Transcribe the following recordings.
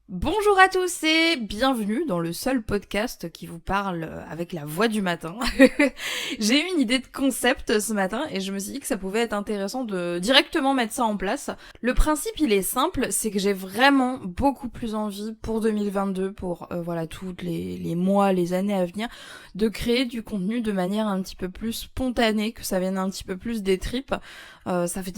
Bonjour à tous et bienvenue dans le seul podcast qui vous parle avec la voix du matin. J'ai eu une idée de concept ce matin et je me suis dit que ça pouvait être intéressant de directement mettre ça en place. Le principe il est simple, c'est que j'ai vraiment beaucoup plus envie pour 2022, pour voilà tous les mois, les années à venir, de créer du contenu de manière un petit peu plus spontanée, que ça vienne un petit peu plus des tripes. Ça fait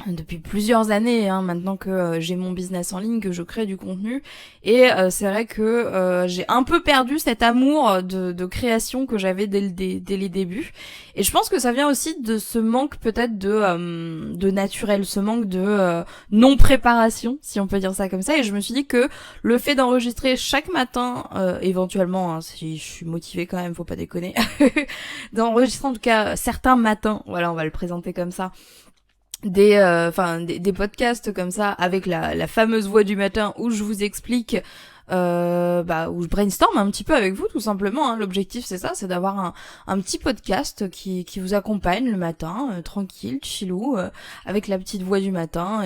depuis plusieurs années maintenant que j'ai mon business en ligne, que je crée du contenu, et c'est vrai que j'ai un peu perdu cet amour de création que j'avais dès les débuts, et je pense que ça vient aussi de ce manque peut-être de naturel, ce manque de non préparation, si on peut dire ça comme ça. Et je me suis dit que le fait d'enregistrer chaque matin, éventuellement si je suis motivée quand même, faut pas déconner, d'enregistrer en tout cas certains matins, voilà, on va le présenter comme ça, des podcasts comme ça avec la fameuse voix du matin où je vous explique où je brainstorm un petit peu avec vous tout simplement, hein. L'objectif c'est ça, c'est d'avoir un petit podcast qui vous accompagne le matin, tranquille, chillou, avec la petite voix du matin,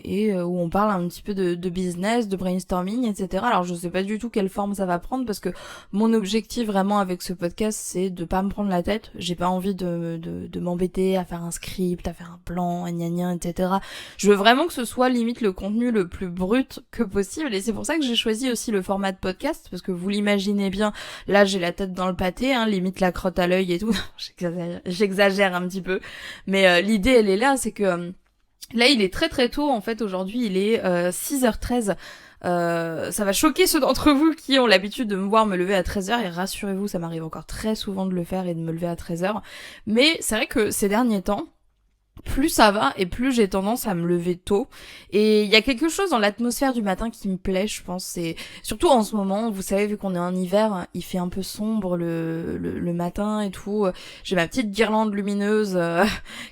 et où on parle un petit peu de business, de brainstorming, etc. Alors je sais pas du tout quelle forme ça va prendre, parce que mon objectif vraiment avec ce podcast c'est de pas me prendre la tête. J'ai pas envie de m'embêter à faire un script, à faire un plan, gna gna, etc. Je veux vraiment que ce soit limite le contenu le plus brut que possible, et c'est pour ça que j'ai choisi aussi le format de podcast, parce que vous l'imaginez bien, là j'ai la tête dans le pâté, limite la crotte à l'œil et tout. J'exagère un petit peu, mais l'idée elle est là, c'est que là il est très très tôt en fait, aujourd'hui il est 6h13. Ça va choquer ceux d'entre vous qui ont l'habitude de me voir me lever à 13h, et rassurez-vous, ça m'arrive encore très souvent de le faire et de me lever à 13h. Mais c'est vrai que ces derniers temps, plus ça va et plus j'ai tendance à me lever tôt, et il y a quelque chose dans l'atmosphère du matin qui me plaît, je pense. C'est surtout en ce moment, vous savez, vu qu'on est en hiver, il fait un peu sombre le matin et tout. J'ai ma petite guirlande lumineuse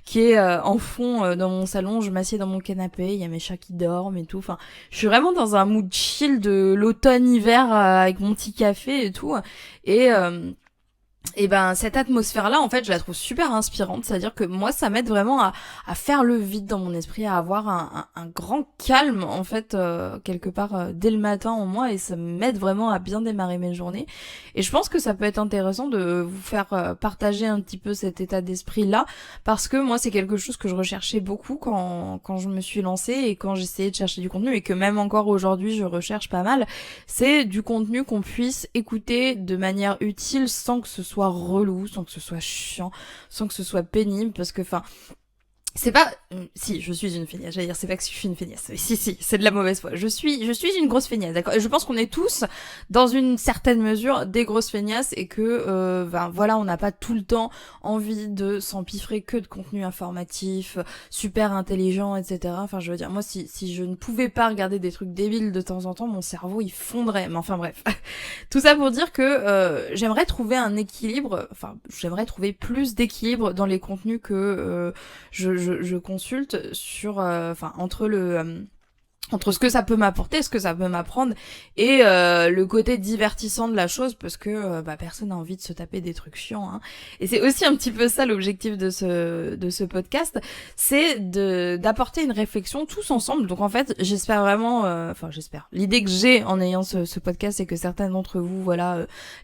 qui est en fond dans mon salon, je m'assieds dans mon canapé, il y a mes chats qui dorment et tout. Enfin, je suis vraiment dans un mood chill de l'automne-hiver, avec mon petit café et tout. Et ben cette atmosphère-là, en fait, je la trouve super inspirante. C'est-à-dire que moi, ça m'aide vraiment à faire le vide dans mon esprit, à avoir un grand calme, en fait, quelque part, dès le matin en moi, et ça m'aide vraiment à bien démarrer mes journées. Et je pense que ça peut être intéressant de vous faire partager un petit peu cet état d'esprit-là, parce que moi, c'est quelque chose que je recherchais beaucoup quand je me suis lancée et quand j'essayais de chercher du contenu, et que même encore aujourd'hui, je recherche pas mal. C'est du contenu qu'on puisse écouter de manière utile, sans que ce soit relou, sans que ce soit chiant, sans que ce soit pénible, parce que c'est pas, si, je suis une feignasse, j'allais dire, c'est pas que je suis une feignasse, mais si, c'est de la mauvaise foi. Je suis une grosse feignasse, d'accord? Et je pense qu'on est tous, dans une certaine mesure, des grosses feignasses, et que, voilà, on n'a pas tout le temps envie de s'empiffrer que de contenu informatif, super intelligent, etc. Enfin, je veux dire, moi, si je ne pouvais pas regarder des trucs débiles de temps en temps, mon cerveau, il fondrait. Mais enfin, bref. Tout ça pour dire que, j'aimerais trouver un équilibre, j'aimerais trouver plus d'équilibre dans les contenus que, je consulte sur entre ce que ça peut m'apporter, ce que ça peut m'apprendre, et le côté divertissant de la chose, parce que personne n'a envie de se taper des trucs chiants, hein. Et c'est aussi un petit peu ça l'objectif de ce podcast, c'est d'apporter une réflexion tous ensemble. Donc en fait, j'espère vraiment, j'espère. L'idée que j'ai en ayant ce podcast, c'est que certains d'entre vous,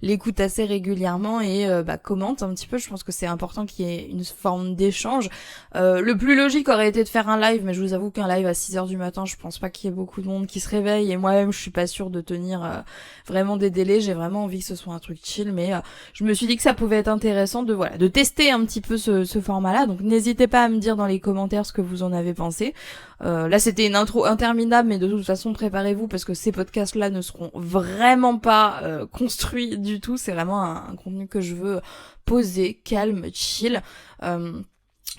l'écoutent assez régulièrement et commentent un petit peu. Je pense que c'est important qu'il y ait une forme d'échange. Le plus logique aurait été de faire un live, mais je vous avoue qu'un live à 6h du matin, je pense pas qu'il y ait beaucoup de monde qui se réveille, et moi-même je suis pas sûre de tenir vraiment des délais. J'ai vraiment envie que ce soit un truc chill, mais je me suis dit que ça pouvait être intéressant de tester un petit peu ce format-là. Donc n'hésitez pas à me dire dans les commentaires ce que vous en avez pensé. Là c'était une intro interminable, mais de toute façon préparez-vous, parce que ces podcasts-là ne seront vraiment pas construits du tout. C'est vraiment un contenu que je veux poser, calme, chill.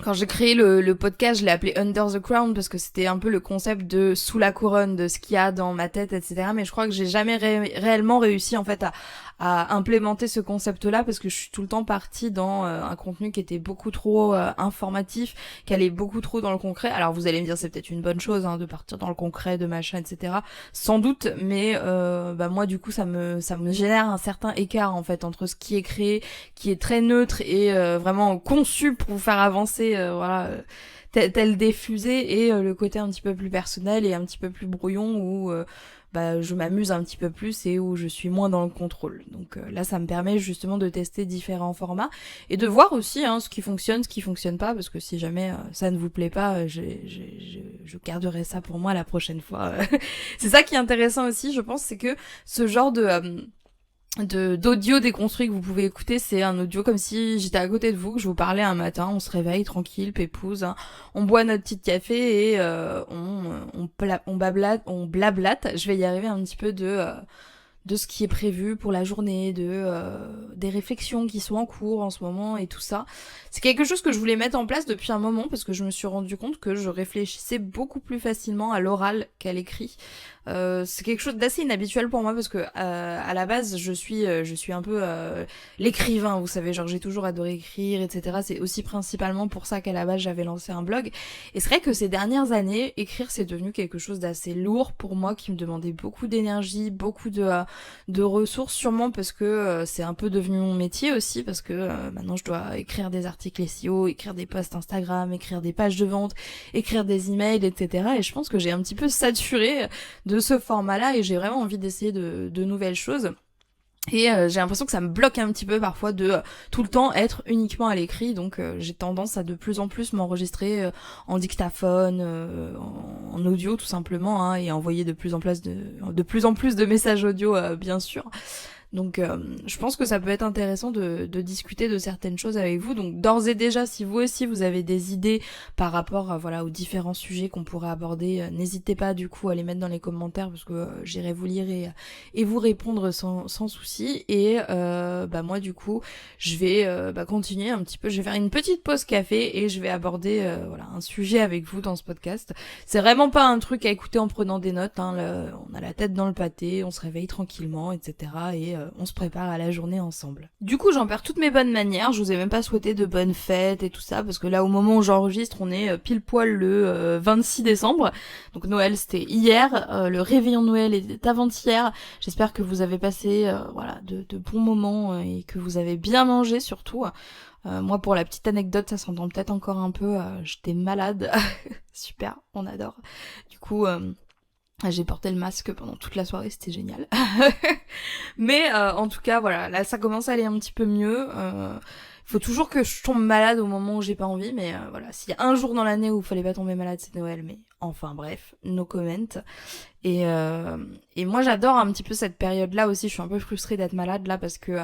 Quand j'ai créé le podcast, je l'ai appelé Under the Crown, parce que c'était un peu le concept de sous la couronne, de ce qu'il y a dans ma tête, etc. Mais je crois que j'ai jamais réellement réussi en fait à implémenter ce concept-là, parce que je suis tout le temps partie dans un contenu qui était beaucoup trop informatif, qui allait beaucoup trop dans le concret. Alors vous allez me dire, c'est peut-être une bonne chose de partir dans le concret, de machin, etc. Sans doute, mais moi du coup ça me génère un certain écart en fait entre ce qui est créé, qui est très neutre et vraiment conçu pour vous faire avancer, tel des fusées, et le côté un petit peu plus personnel et un petit peu plus brouillon où je m'amuse un petit peu plus et où je suis moins dans le contrôle. Donc là, ça me permet justement de tester différents formats et de voir aussi ce qui fonctionne pas, parce que si jamais ça ne vous plaît pas, je garderai ça pour moi la prochaine fois. C'est ça qui est intéressant aussi, je pense, c'est que ce genre d'audio déconstruit que vous pouvez écouter, c'est un audio comme si j'étais à côté de vous, que je vous parlais un matin, on se réveille tranquille, pépouze, on boit notre petit café et on blablate, je vais y arriver un petit peu de ce qui est prévu pour la journée, des réflexions qui sont en cours en ce moment et tout ça. C'est quelque chose que je voulais mettre en place depuis un moment, parce que je me suis rendu compte que je réfléchissais beaucoup plus facilement à l'oral qu'à l'écrit. C'est quelque chose d'assez inhabituel pour moi, parce que à la base je suis un peu l'écrivain, vous savez, genre j'ai toujours adoré écrire, etc. C'est aussi principalement pour ça qu'à la base j'avais lancé un blog, et c'est vrai que ces dernières années, écrire c'est devenu quelque chose d'assez lourd pour moi, qui me demandait beaucoup d'énergie, beaucoup de ressources, sûrement parce que c'est un peu devenu mon métier aussi, parce que maintenant je dois écrire des articles SEO, écrire des posts Instagram, écrire des pages de vente, écrire des emails, etc. Et je pense que j'ai un petit peu saturé de ce format-là, et j'ai vraiment envie d'essayer de nouvelles choses. Et j'ai l'impression que ça me bloque un petit peu parfois de tout le temps être uniquement à l'écrit, donc j'ai tendance à de plus en plus m'enregistrer en dictaphone, en audio tout simplement, et envoyer de plus en plus de messages audio, bien sûr. Donc je pense que ça peut être intéressant de discuter de certaines choses avec vous. Donc d'ores et déjà, si vous aussi vous avez des idées par rapport aux différents sujets qu'on pourrait aborder, n'hésitez pas du coup à les mettre dans les commentaires, parce que j'irai vous lire et vous répondre sans souci. Et moi du coup je vais continuer un petit peu, je vais faire une petite pause café et je vais aborder un sujet avec vous dans ce podcast. C'est vraiment pas un truc à écouter en prenant des notes, on a la tête dans le pâté, on se réveille tranquillement, etc. et on se prépare à la journée ensemble. Du coup, j'en perds toutes mes bonnes manières, je vous ai même pas souhaité de bonnes fêtes et tout ça, parce que là, au moment où j'enregistre, on est pile poil le 26 décembre, donc Noël c'était hier, le réveillon Noël était avant-hier. J'espère que vous avez passé de bons moments et que vous avez bien mangé surtout. Moi, pour la petite anecdote, ça s'entend peut-être encore un peu, j'étais malade. Super, on adore. Du coup, j'ai porté le masque pendant toute la soirée, c'était génial. Mais en tout cas, voilà, là ça commence à aller un petit peu mieux. Faut toujours que je tombe malade au moment où j'ai pas envie, mais s'il y a un jour dans l'année où il fallait pas tomber malade, c'est Noël, mais enfin bref, no comment. Et moi j'adore un petit peu cette période-là aussi, je suis un peu frustrée d'être malade là, parce que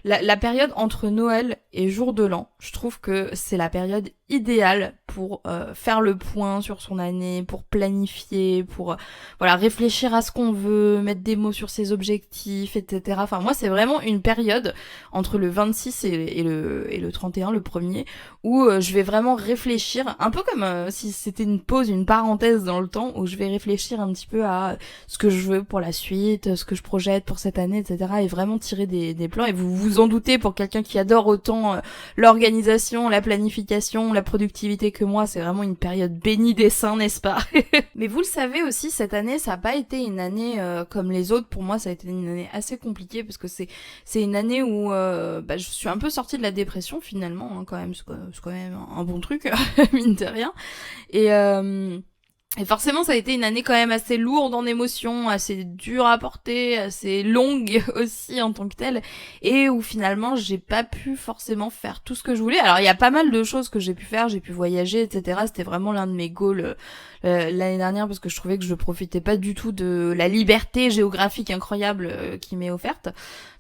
la période entre Noël et jour de l'an, je trouve que c'est la période idéale pour faire le point sur son année, pour planifier, pour réfléchir à ce qu'on veut, mettre des mots sur ses objectifs, etc. Enfin moi c'est vraiment une période entre le 26 et le 31, le premier, où je vais vraiment réfléchir, un peu comme si c'était une pause, une parenthèse dans le temps, où je vais réfléchir un petit peu à ce que je veux pour la suite, ce que je projette pour cette année, etc. et vraiment tirer des plans. Et vous vous en doutez, pour quelqu'un qui adore autant l'organisation, la planification, la productivité que moi, c'est vraiment une période bénie des saints, n'est-ce pas? Mais vous le savez aussi, cette année, ça n'a pas été une année comme les autres. Pour moi, ça a été une année assez compliquée, parce que c'est une année où je suis un peu sortie de la dépression finalement, quand même. C'est quand même un bon truc, mine de rien. Et forcément, ça a été une année quand même assez lourde en émotions, assez dure à porter, assez longue aussi en tant que telle, et où finalement j'ai pas pu forcément faire tout ce que je voulais. Alors il y a pas mal de choses que j'ai pu faire, j'ai pu voyager, etc. C'était vraiment l'un de mes goals l'année dernière, parce que je trouvais que je profitais pas du tout de la liberté géographique incroyable qui m'est offerte.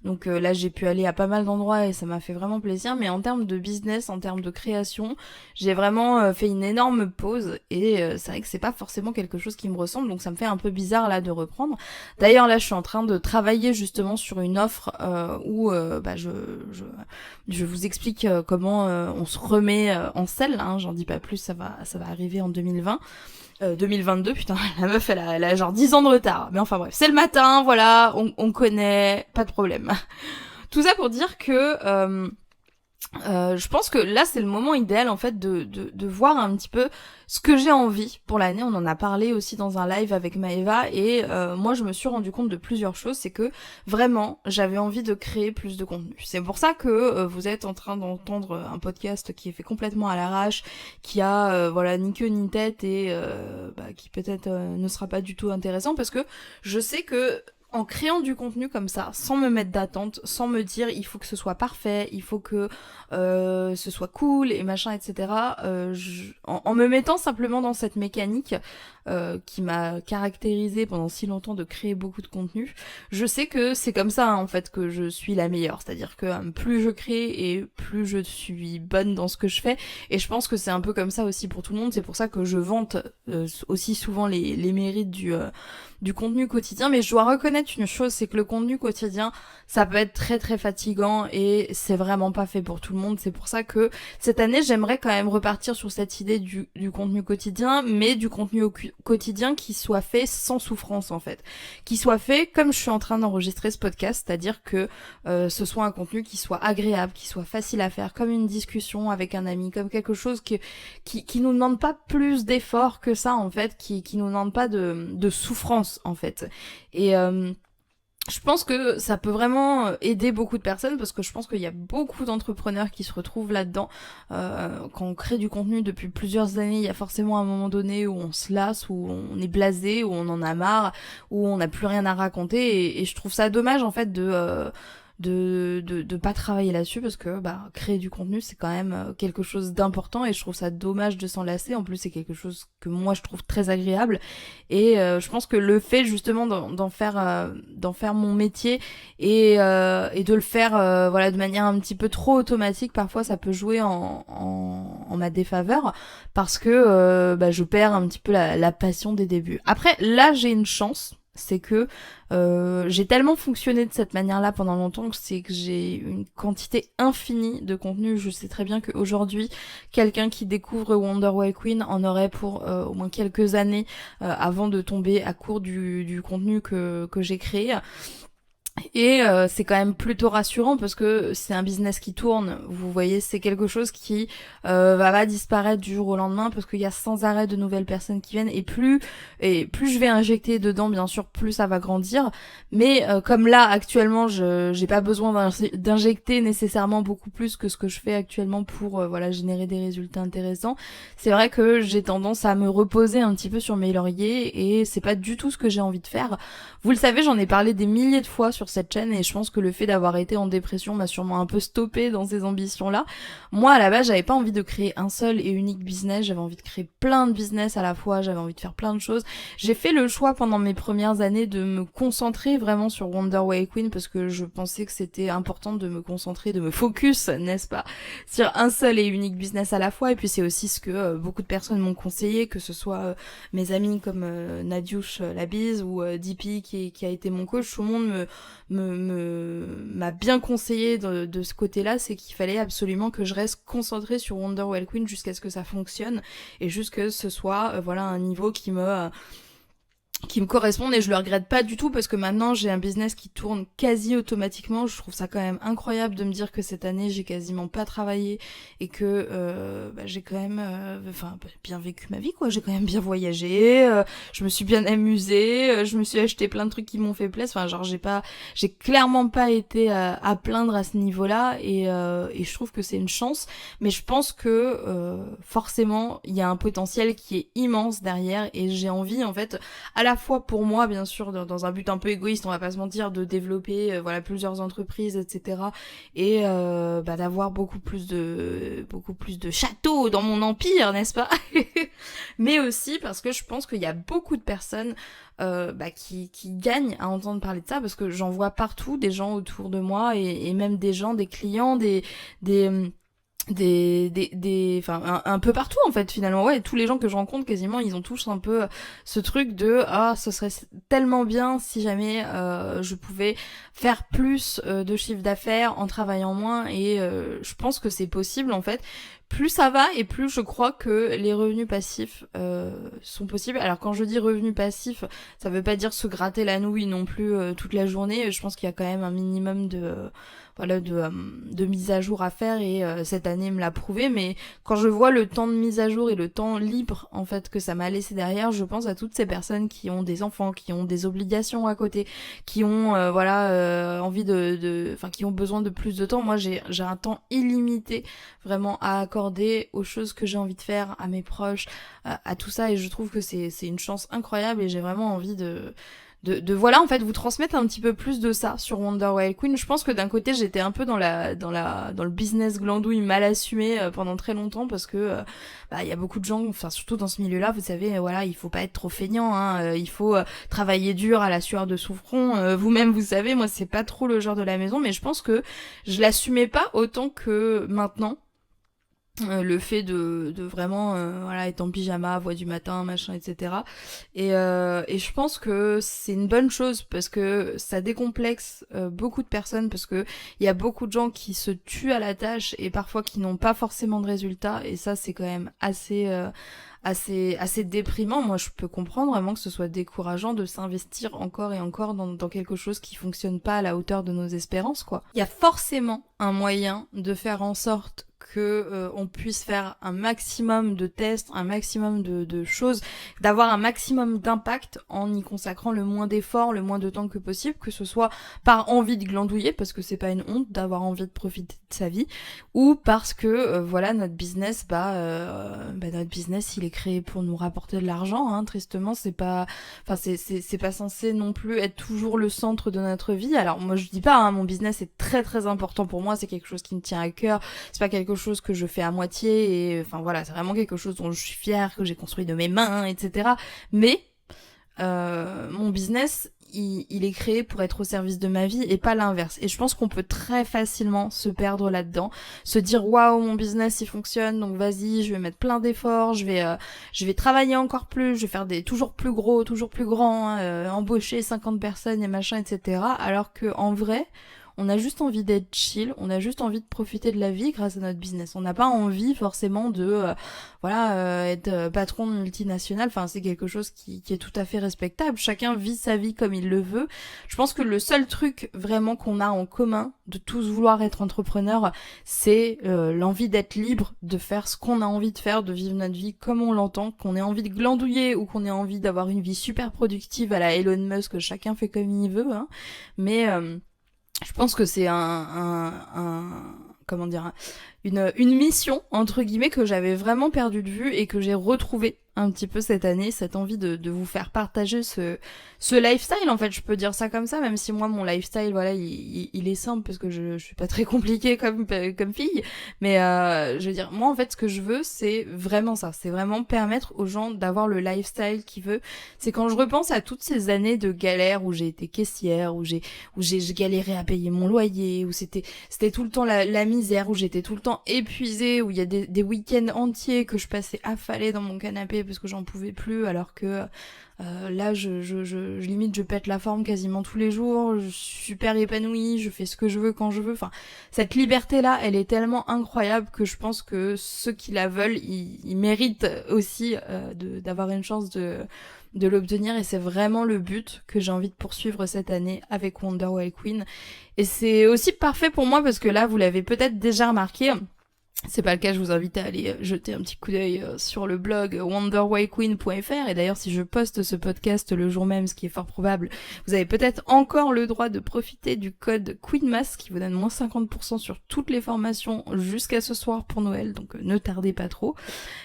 Donc là j'ai pu aller à pas mal d'endroits et ça m'a fait vraiment plaisir, mais en termes de business, en termes de création, j'ai vraiment fait une énorme pause, et c'est vrai que c'est pas forcément quelque chose qui me ressemble, donc ça me fait un peu bizarre là de reprendre. D'ailleurs là je suis en train de travailler justement sur une offre où je vous explique comment on se remet en selle, j'en dis pas plus, ça va arriver en 2020. 2022, putain, la meuf elle a genre 10 ans de retard. Mais enfin bref, c'est le matin, voilà, on connaît, pas de problème. Tout ça pour dire que je pense que là c'est le moment idéal en fait de voir un petit peu ce que j'ai envie pour l'année. On en a parlé aussi dans un live avec Maëva et moi je me suis rendu compte de plusieurs choses. C'est que vraiment j'avais envie de créer plus de contenu. C'est pour ça que vous êtes en train d'entendre un podcast qui est fait complètement à l'arrache, qui a voilà ni queue ni tête et qui peut-être ne sera pas du tout intéressant, parce que je sais que en créant du contenu comme ça, sans me mettre d'attente, sans me dire il faut que ce soit parfait, il faut que ce soit cool et machin, etc. En me mettant simplement dans cette mécanique qui m'a caractérisée pendant si longtemps de créer beaucoup de contenu, je sais que c'est comme ça en fait que je suis la meilleure. C'est-à-dire que plus je crée et plus je suis bonne dans ce que je fais. Et je pense que c'est un peu comme ça aussi pour tout le monde. C'est pour ça que je vante aussi souvent les mérites du contenu quotidien. Mais je dois reconnaître une chose, c'est que le contenu quotidien, ça peut être très très fatigant et c'est vraiment pas fait pour tout le monde. C'est pour ça que cette année, j'aimerais quand même repartir sur cette idée du contenu quotidien, mais du contenu quotidien qui soit fait sans souffrance en fait. Qui soit fait comme je suis en train d'enregistrer ce podcast, c'est-à-dire que ce soit un contenu qui soit agréable, qui soit facile à faire, comme une discussion avec un ami, comme quelque chose qui nous demande pas plus d'efforts que ça en fait, qui nous demande pas de souffrance en fait. Et je pense que ça peut vraiment aider beaucoup de personnes, parce que je pense qu'il y a beaucoup d'entrepreneurs qui se retrouvent là-dedans. Quand on crée du contenu depuis plusieurs années, il y a forcément un moment donné où on se lasse, où on est blasé, où on en a marre, où on n'a plus rien à raconter, et je trouve ça dommage en fait de pas travailler là-dessus, parce que créer du contenu c'est quand même quelque chose d'important, et je trouve ça dommage de s'en lasser. En plus c'est quelque chose que moi je trouve très agréable, et je pense que le fait justement d'en faire mon métier et de le faire voilà de manière un petit peu trop automatique, parfois ça peut jouer en ma défaveur, parce que je perds un petit peu la passion des débuts. Après là j'ai une chance, c'est que j'ai tellement fonctionné de cette manière-là pendant longtemps, que c'est que j'ai une quantité infinie de contenu. Je sais très bien qu'aujourd'hui, quelqu'un qui découvre Wonder Whale Queen en aurait pour au moins quelques années avant de tomber à court du contenu que j'ai créé. Et c'est quand même plutôt rassurant, parce que c'est un business qui tourne. Vous voyez, c'est quelque chose qui va pas disparaître du jour au lendemain, parce qu'il y a sans arrêt de nouvelles personnes qui viennent, et plus je vais injecter dedans, bien sûr, plus ça va grandir. Mais comme là actuellement, j'ai pas besoin d'injecter nécessairement beaucoup plus que ce que je fais actuellement pour voilà générer des résultats intéressants. C'est vrai que j'ai tendance à me reposer un petit peu sur mes lauriers, et c'est pas du tout ce que j'ai envie de faire. Vous le savez, j'en ai parlé des milliers de fois sur cette chaîne, et je pense que le fait d'avoir été en dépression m'a sûrement un peu stoppé dans ces ambitions-là. Moi, à la base, j'avais pas envie de créer un seul et unique business, j'avais envie de créer plein de business à la fois, j'avais envie de faire plein de choses. J'ai fait le choix pendant mes premières années de me concentrer vraiment sur Wonder Whale Queen, parce que je pensais que c'était important de me concentrer, de me focus, n'est-ce pas, sur un seul et unique business à la fois. Et puis c'est aussi ce que beaucoup de personnes m'ont conseillé, que ce soit mes amis comme Nadiouche Labise ou DP qui a été mon coach. Tout le monde m'a bien conseillé de ce côté-là, c'est qu'il fallait absolument que je reste concentrée sur Wonder Whale Queen jusqu'à ce que ça fonctionne, et jusqu'à ce que ce soit voilà un niveau qui me correspondent, et je le regrette pas du tout, parce que maintenant j'ai un business qui tourne quasi automatiquement. Je trouve ça quand même incroyable de me dire que cette année j'ai quasiment pas travaillé, et que j'ai quand même bien vécu ma vie quoi. J'ai quand même bien voyagé, je me suis bien amusée, je me suis acheté plein de trucs qui m'ont fait plaisir. Enfin genre j'ai clairement pas été à plaindre à ce niveau-là, et je trouve que c'est une chance. Mais je pense que forcément il y a un potentiel qui est immense derrière, et j'ai envie en fait à la fois pour moi bien sûr dans un but un peu égoïste, on va pas se mentir, de développer voilà plusieurs entreprises, etc. et d'avoir beaucoup plus de châteaux dans mon empire, n'est-ce pas? Mais aussi parce que je pense qu'il y a beaucoup de personnes qui gagnent à entendre parler de ça, parce que j'en vois partout des gens autour de moi, et même des gens, des clients, enfin un peu partout en fait finalement. Ouais, tous les gens que je rencontre quasiment, ils ont tous un peu ce truc de ce serait tellement bien si jamais je pouvais faire plus de chiffre d'affaires en travaillant moins, et je pense que c'est possible en fait. Plus ça va et plus je crois que les revenus passifs sont possibles. Alors quand je dis revenus passifs, ça veut pas dire se gratter la nouille non plus toute la journée. Je pense qu'il y a quand même un minimum de mise à jour à faire, et cette année me l'a prouvé. Mais quand je vois le temps de mise à jour et le temps libre en fait que ça m'a laissé derrière, je pense à toutes ces personnes qui ont des enfants, qui ont des obligations à côté, qui ont envie enfin qui ont besoin de plus de temps. Moi j'ai un temps illimité vraiment à accorder aux choses que j'ai envie de faire, à mes proches, à tout ça, et je trouve que c'est une chance incroyable, et j'ai vraiment envie de voilà en fait vous transmettre un petit peu plus de ça sur Wonder Wild Queen. Je pense que d'un côté j'étais un peu dans le business glandouille mal assumé pendant très longtemps, parce que il y a beaucoup de gens, enfin surtout dans ce milieu-là, vous savez, voilà, il faut pas être trop feignant, hein, il faut travailler dur à la sueur de son front. Vous-même vous savez, moi c'est pas trop le genre de la maison, mais je pense que je l'assumais pas autant que maintenant. Le fait de vraiment être en pyjama, voix du matin, machin, etc. Et je pense que c'est une bonne chose, parce que ça décomplexe beaucoup de personnes, parce que il y a beaucoup de gens qui se tuent à la tâche et parfois qui n'ont pas forcément de résultats, et ça c'est quand même assez déprimant. Moi je peux comprendre vraiment que ce soit décourageant de s'investir encore et encore dans quelque chose qui fonctionne pas à la hauteur de nos espérances, quoi. Il y a forcément un moyen de faire en sorte que on puisse faire un maximum de tests, un maximum de choses, d'avoir un maximum d'impact en y consacrant le moins d'efforts, le moins de temps que possible, que ce soit par envie de glandouiller, parce que c'est pas une honte d'avoir envie de profiter de sa vie, ou parce que notre business, notre business il est créé pour nous rapporter de l'argent, hein, tristement, c'est pas censé non plus être toujours le centre de notre vie. Alors moi je dis pas, hein, mon business est très très important pour moi, c'est quelque chose qui me tient à cœur, c'est pas quelque chose que je fais à moitié, et enfin voilà, c'est vraiment quelque chose dont je suis fière, que j'ai construit de mes mains, etc. Mais mon business il est créé pour être au service de ma vie et pas l'inverse. Et je pense qu'on peut très facilement se perdre là-dedans, se dire waouh, mon business il fonctionne, donc vas-y, je vais mettre plein d'efforts, je vais travailler encore plus, je vais faire des toujours plus gros, toujours plus grands, hein, embaucher 50 personnes et machin, etc. Alors que en vrai, on a juste envie d'être chill, on a juste envie de profiter de la vie grâce à notre business. On n'a pas envie forcément de être patron de multinationale. Enfin, c'est quelque chose qui est tout à fait respectable. Chacun vit sa vie comme il le veut. Je pense que le seul truc vraiment qu'on a en commun de tous vouloir être entrepreneur, c'est l'envie d'être libre, de faire ce qu'on a envie de faire, de vivre notre vie comme on l'entend, qu'on ait envie de glandouiller ou qu'on ait envie d'avoir une vie super productive à la Elon Musk, chacun fait comme il veut, hein. Mais je pense que c'est une mission entre guillemets que j'avais vraiment perdu de vue et que j'ai retrouvé un petit peu cette année, cette envie de vous faire partager ce lifestyle, en fait, je peux dire ça comme ça, même si moi mon lifestyle, voilà, il est simple, parce que je suis pas très compliquée comme fille, mais je veux dire, moi en fait ce que je veux, c'est vraiment ça, c'est vraiment permettre aux gens d'avoir le lifestyle qu'ils veulent. C'est quand je repense à toutes ces années de galère où j'ai été caissière, où j'ai galéré à payer mon loyer, où c'était tout le temps la misère, où j'étais tout le temps épuisée, où il y a des week-ends entiers que je passais affalée dans mon canapé parce que j'en pouvais plus, alors que là je limite je pète la forme quasiment tous les jours, je suis super épanouie, je fais ce que je veux quand je veux. Enfin, cette liberté là, elle est tellement incroyable que je pense que ceux qui la veulent, ils méritent aussi d'avoir une chance de l'obtenir, et c'est vraiment le but que j'ai envie de poursuivre cette année avec Wonder Wild Queen. Et c'est aussi parfait pour moi parce que là, vous l'avez peut-être déjà remarqué, c'est pas le cas, je vous invite à aller jeter un petit coup d'œil sur le blog wonderwildqueen.fr, et d'ailleurs si je poste ce podcast le jour même, ce qui est fort probable, vous avez peut-être encore le droit de profiter du code QueenMass qui vous donne moins 50% sur toutes les formations jusqu'à ce soir pour Noël, donc ne tardez pas trop.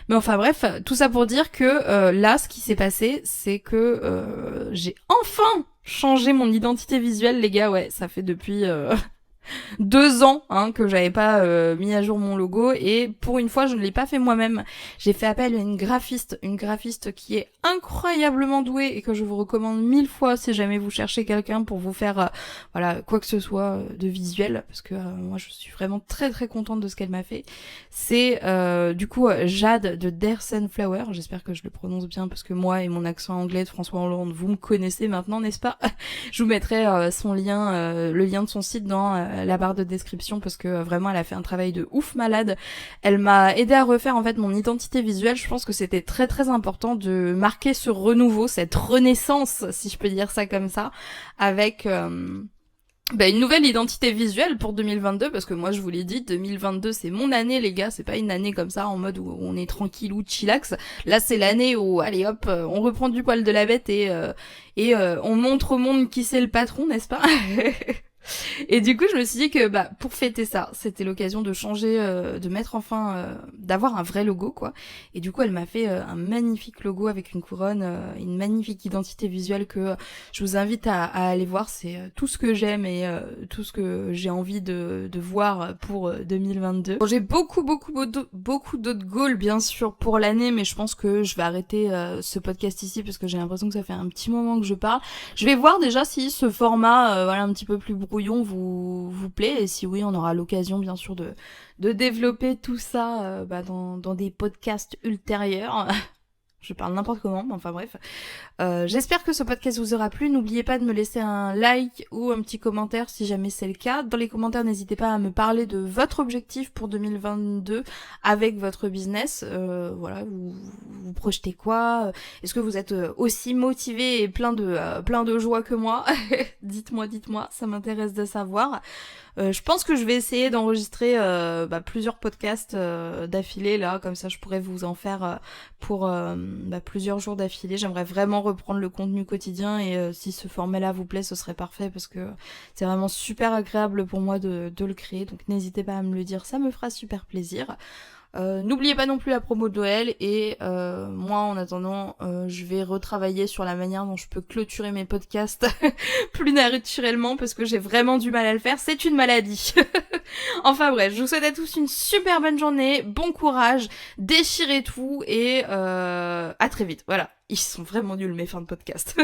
Mais enfin bref, tout ça pour dire que là ce qui s'est passé, c'est que j'ai enfin changé mon identité visuelle, les gars. Ouais, ça fait depuis 2 ans que j'avais pas mis à jour mon logo, et pour une fois je ne l'ai pas fait moi-même. J'ai fait appel à une graphiste qui est incroyablement douée et que je vous recommande 1000 fois si jamais vous cherchez quelqu'un pour vous faire voilà quoi que ce soit de visuel, parce que moi je suis vraiment très très contente de ce qu'elle m'a fait. C'est du coup Jade de Dare Sunflower, j'espère que je le prononce bien parce que moi et mon accent anglais de François Hollande, vous me connaissez maintenant, n'est-ce pas? Je vous mettrai son lien, le lien de son site dans la barre de description, parce que vraiment elle a fait un travail de ouf malade. Elle m'a aidé à refaire en fait mon identité visuelle. Je pense que c'était très très important de marquer ce renouveau, cette renaissance, si je peux dire ça comme ça, avec une nouvelle identité visuelle pour 2022, parce que moi je vous l'ai dit, 2022 c'est mon année les gars, c'est pas une année comme ça en mode où on est tranquille ou chillax. Là c'est l'année où allez hop, on reprend du poil de la bête et on montre au monde qui c'est le patron, n'est-ce pas? Et du coup, je me suis dit que pour fêter ça, c'était l'occasion de changer, de mettre enfin, d'avoir un vrai logo, quoi. Et du coup, elle m'a fait un magnifique logo avec une couronne, une magnifique identité visuelle que je vous invite à aller voir. C'est tout ce que j'aime et tout ce que j'ai envie de voir pour 2022. Bon, j'ai beaucoup d'autres goals, bien sûr, pour l'année, mais je pense que je vais arrêter ce podcast ici parce que j'ai l'impression que ça fait un petit moment que je parle. Je vais voir déjà si ce format, voilà, un petit peu plus brouillon vous plaît, et si oui, on aura l'occasion bien sûr de développer tout ça dans des podcasts ultérieurs. Je parle n'importe comment, mais enfin bref. J'espère que ce podcast vous aura plu. N'oubliez pas de me laisser un like ou un petit commentaire si jamais c'est le cas. Dans les commentaires, n'hésitez pas à me parler de votre objectif pour 2022 avec votre business. Voilà, vous projetez quoi? Est-ce que vous êtes aussi motivé et plein de joie que moi? Dites-moi, ça m'intéresse de savoir. Je pense que je vais essayer d'enregistrer plusieurs podcasts d'affilée là, comme ça je pourrais vous en faire pour plusieurs jours d'affilée. J'aimerais vraiment reprendre le contenu quotidien, et si ce format-là vous plaît, ce serait parfait parce que c'est vraiment super agréable pour moi de le créer. Donc n'hésitez pas à me le dire, ça me fera super plaisir. N'oubliez pas non plus la promo de Noël, et moi en attendant je vais retravailler sur la manière dont je peux clôturer mes podcasts plus naturellement parce que j'ai vraiment du mal à le faire, c'est une maladie. Enfin bref, je vous souhaite à tous une super bonne journée, bon courage, déchirez tout et à très vite. Voilà, ils sont vraiment nuls mes fins de podcast.